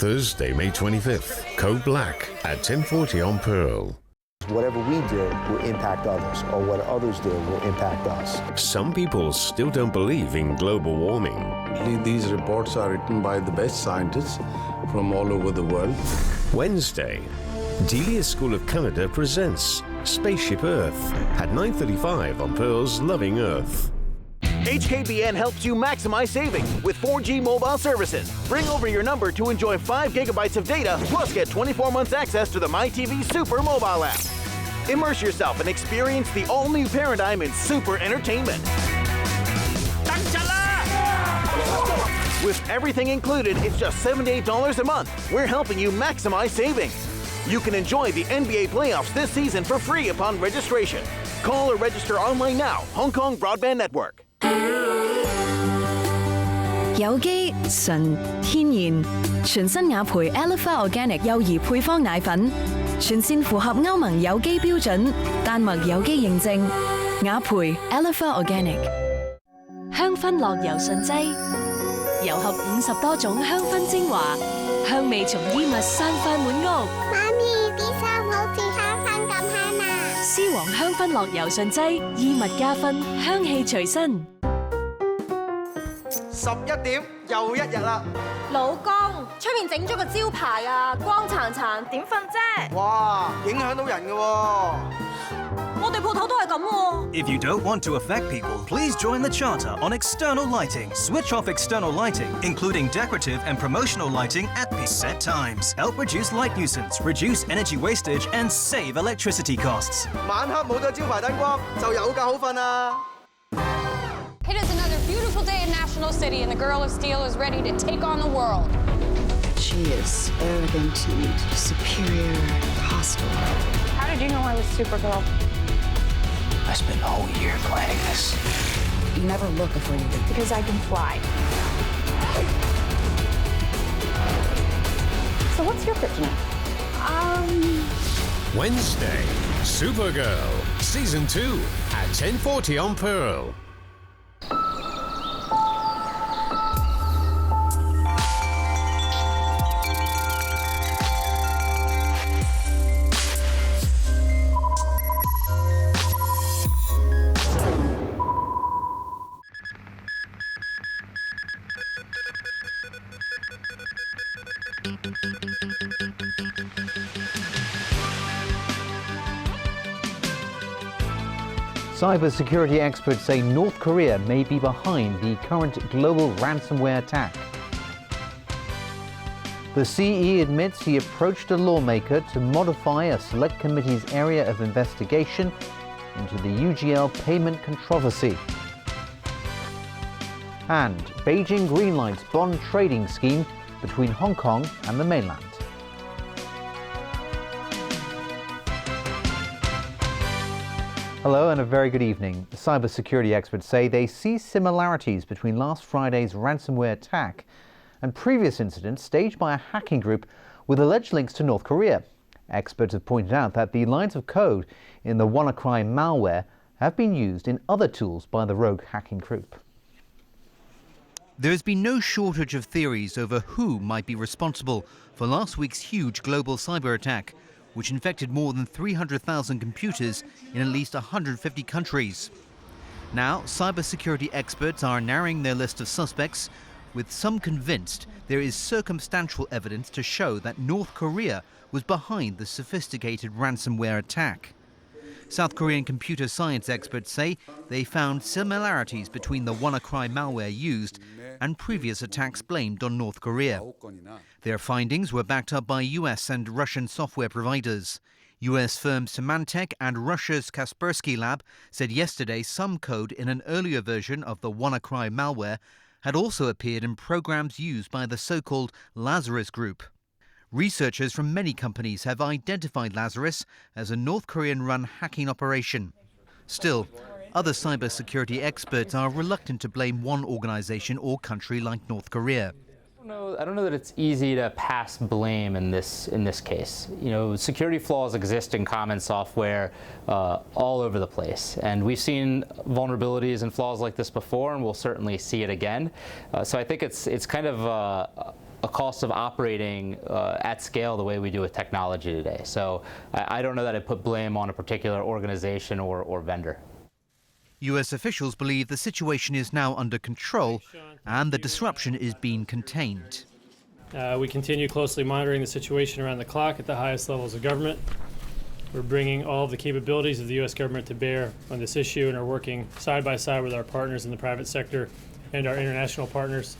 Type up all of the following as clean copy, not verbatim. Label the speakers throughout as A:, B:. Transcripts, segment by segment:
A: Thursday, May 25th, Code Black at 10:40 on Pearl.
B: Whatever we do will impact others, or what others do will impact us.
A: Some people still don't believe in global warming.
C: These reports are written by the best scientists from all over the world.
A: Wednesday, Delia School of Canada presents Spaceship Earth at 9:35 on Pearl's Loving Earth.
D: HKBN helps you maximize savings with 4G mobile services. Bring over your number to enjoy 5 gigabytes of data, plus get 24 months access to the MyTV Super mobile app. Immerse yourself and experience the all-new paradigm in super entertainment. With everything included, it's just $78 a month. We're helping you maximize savings. You can enjoy the NBA playoffs this season for free upon registration. Call or register online now. Hong Kong Broadband Network.
E: 有機、純、天然、全新雅培 Alpha Organic 幼兒配方奶粉，全線符合歐盟有機標準、丹麥有機認證。雅培 Alpha Organic。香薰樂柔順劑，糅合50多種香薰精華，香味從衣物散發滿屋。
F: 媽咪，啲衫好似香薰咁香啊！
E: 獅王香薰樂柔順劑，衣物加分，香氣隨身。
G: 11點又一日啦，
H: 老公，出面整咗個招牌啊，光殘殘，點瞓啫？
G: 哇，影響到人㗎喎。
H: 我哋鋪頭都係咁喎。
I: If you don't want to affect people, please join the charter on external lighting. Switch off external lighting, including decorative and promotional lighting at set times. Help reduce light nuisance, reduce energy wastage, and save electricity costs.
G: 晚黑冇咗招牌燈光，就有覺好瞓啊！
J: It is another beautiful day in National City, and the Girl of Steel is ready to take on the world.
K: She is arrogant and superior, hostile.
J: How did you know I was Supergirl?
L: I spent a whole year planning this.
K: You never look before you look.
J: Because I can fly. So what's your kryptonite?
A: Wednesday, Supergirl, Season 2 at 10:40 on Pearl.
M: Cybersecurity experts say North Korea may be behind the current global ransomware attack. The CE admits he approached a lawmaker to modify a select committee's area of investigation into the UGL payment controversy. And Beijing greenlights bond trading scheme between Hong Kong and the mainland. Hello and a very good evening. Cybersecurity experts say they see similarities between last Friday's ransomware attack and previous incidents staged by a hacking group with alleged links to North Korea. Experts have pointed out that the lines of code in the WannaCry malware have been used in other tools by the rogue hacking group.
N: There has been no shortage of theories over who might be responsible for last week's huge global cyber attack, which infected more than 300,000 computers in at least 150 countries. Now, cybersecurity experts are narrowing their list of suspects, with some convinced there is circumstantial evidence to show that North Korea was behind the sophisticated ransomware attack. South Korean computer science experts say they found similarities between the WannaCry malware used and previous attacks blamed on North Korea. Their findings were backed up by US and Russian software providers. US firm Symantec and Russia's Kaspersky Lab said yesterday some code in an earlier version of the WannaCry malware had also appeared in programs used by the so-called Lazarus Group. Researchers from many companies have identified Lazarus as a North Korean-run hacking operation. Still, other cybersecurity experts are reluctant to blame one organization or country like North Korea.
O: I don't know that it's easy to pass blame in this case. You know, security flaws exist in common software all over the place, and we've seen vulnerabilities and flaws like this before, and we'll certainly see it again. So I think it's kind of a cost of operating at scale the way we do with technology today. So I don't know that I put blame on a particular organization or vendor.
N: US officials believe the situation is now under control and the disruption is being contained.
P: We continue closely monitoring the situation around the clock at the highest levels of government. We're bringing all of the capabilities of the U.S. government to bear on this issue and are working side by side with our partners in the private sector and our international partners.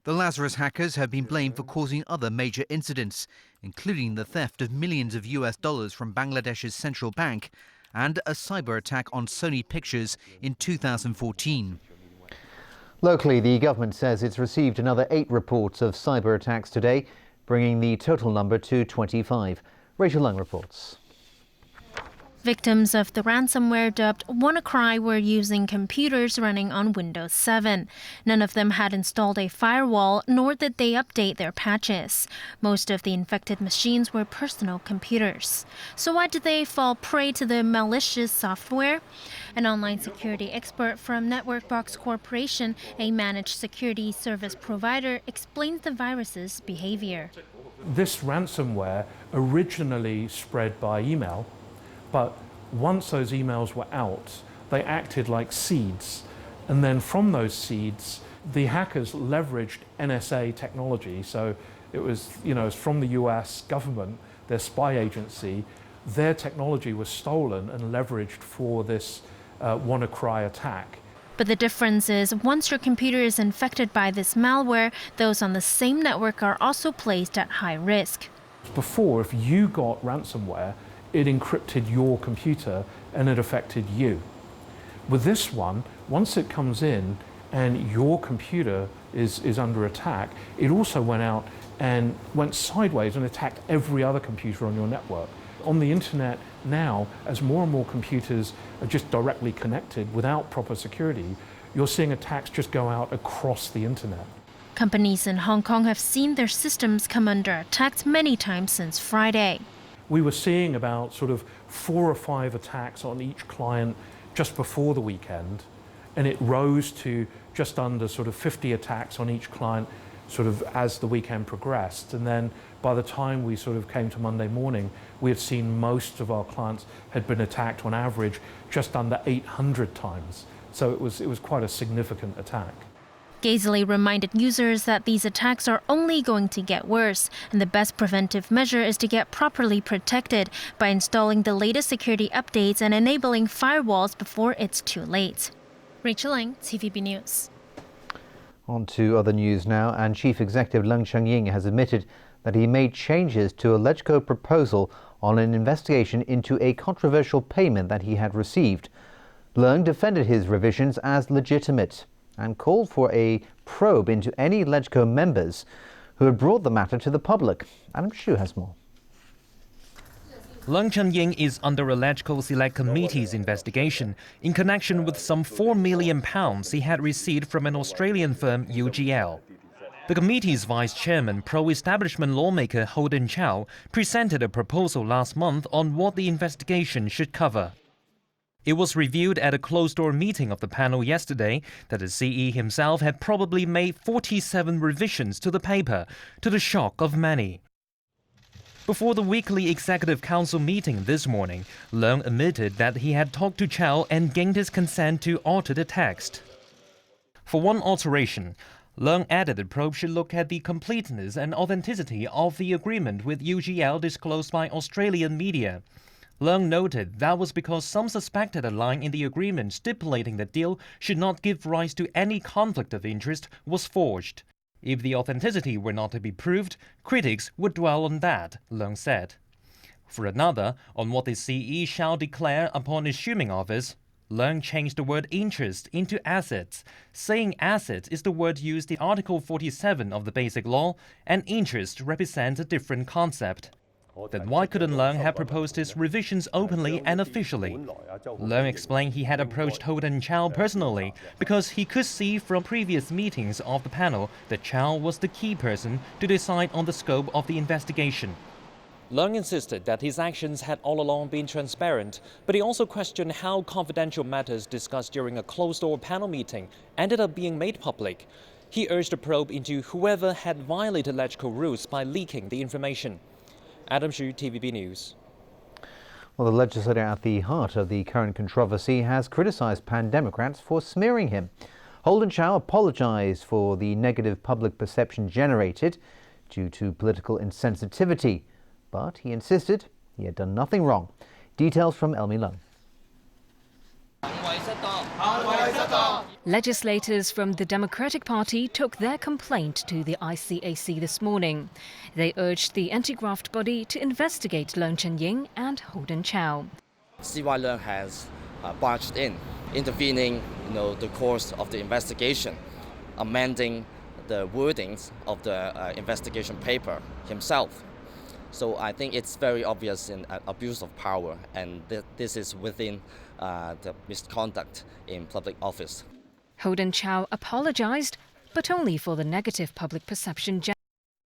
N: The Lazarus hackers have been blamed for causing other major incidents, including the theft of millions of US dollars from Bangladesh's central bank and a cyber attack on Sony Pictures in 2014.
M: Locally, the government says it's received another 8 reports of cyber attacks today, bringing the total number to 25. Rachel Lung reports.
Q: Victims of the ransomware dubbed WannaCry were using computers running on Windows 7. None of them had installed a firewall, nor did they update their patches. Most of the infected machines were personal computers. So why did they fall prey to the malicious software? An online security expert from NetworkBox Corporation, a managed security service provider, explains the virus's behavior.
R: This ransomware originally spread by email, but once those emails were out, they acted like seeds. And then from those seeds, the hackers leveraged NSA technology. So it was, it's from the US government, their spy agency. Their technology was stolen and leveraged for this WannaCry attack.
Q: But the difference is, once your computer is infected by this malware, those on the same network are also placed at high risk.
R: Before, if you got ransomware, it encrypted your computer and it affected you. With this one, once it comes in and your computer is under attack, it also went out and went sideways and attacked every other computer on your network. On the internet now, as more and more computers are just directly connected without proper security, you're seeing attacks just go out across the internet.
Q: Companies in Hong Kong have seen their systems come under attack many times since Friday.
R: We were seeing about sort of 4 or 5 attacks on each client just before the weekend, and it rose to just under sort of 50 attacks on each client sort of as the weekend progressed. And then by the time we sort of came to Monday morning, we had seen most of our clients had been attacked on average just under 800 times. So it was quite a significant attack.
Q: Gazely reminded users that these attacks are only going to get worse, and the best preventive measure is to get properly protected by installing the latest security updates and enabling firewalls before it's too late. Rachel Ling, TVB News.
M: On to other news now, and Chief Executive Leung Chun-ying has admitted that he made changes to a LegCo proposal on an investigation into a controversial payment that he had received. Leung defended his revisions as legitimate and called for a probe into any LegCo members who had brought the matter to the public. Adam Shu has more.
S: Leung Chun-ying is under a LegCo Select Committee's investigation in connection with some £4 million he had received from an Australian firm, UGL. The committee's vice chairman, pro-establishment lawmaker Holden Chow, presented a proposal last month on what the investigation should cover. It was revealed at a closed-door meeting of the panel yesterday that the CE himself had probably made 47 revisions to the paper, to the shock of many. Before the weekly Executive Council meeting this morning, Leung admitted that he had talked to Chow and gained his consent to alter the text. For one alteration, Leung added the probe should look at the completeness and authenticity of the agreement with UGL disclosed by Australian media. Leung noted that was because some suspected a line in the agreement stipulating the deal should not give rise to any conflict of interest was forged. If the authenticity were not to be proved, critics would dwell on that, Leung said. For another, on what the CE shall declare upon assuming office, Leung changed the word interest into assets, saying assets is the word used in Article 47 of the Basic Law, and interest represents a different concept. Then why couldn't Leung have proposed his revisions openly and officially? Leung explained he had approached Holden Chow personally because he could see from previous meetings of the panel that Chow was the key person to decide on the scope of the investigation. Leung insisted that his actions had all along been transparent, but he also questioned how confidential matters discussed during a closed-door panel meeting ended up being made public.
T: He urged a probe into whoever had violated electoral rules by leaking the information. Adam Xu, TVB News.
M: Well, the legislator at the heart of the current controversy has criticised Pan Democrats for smearing him. Holden Chow apologised for the negative public perception generated due to political insensitivity, but he insisted he had done nothing wrong. Details from Elmi Lung.
U: Legislators from the Democratic Party took their complaint to the ICAC this morning. They urged the anti-graft body to investigate Leung Chun-ying and Holden Chow.
V: CY Leung has barged in, intervening, the course of the investigation, amending the wordings of the investigation paper himself. So I think it's very obvious in abuse of power, and this is within the misconduct in public office.
U: Holden Chow apologised, but only for the negative public perception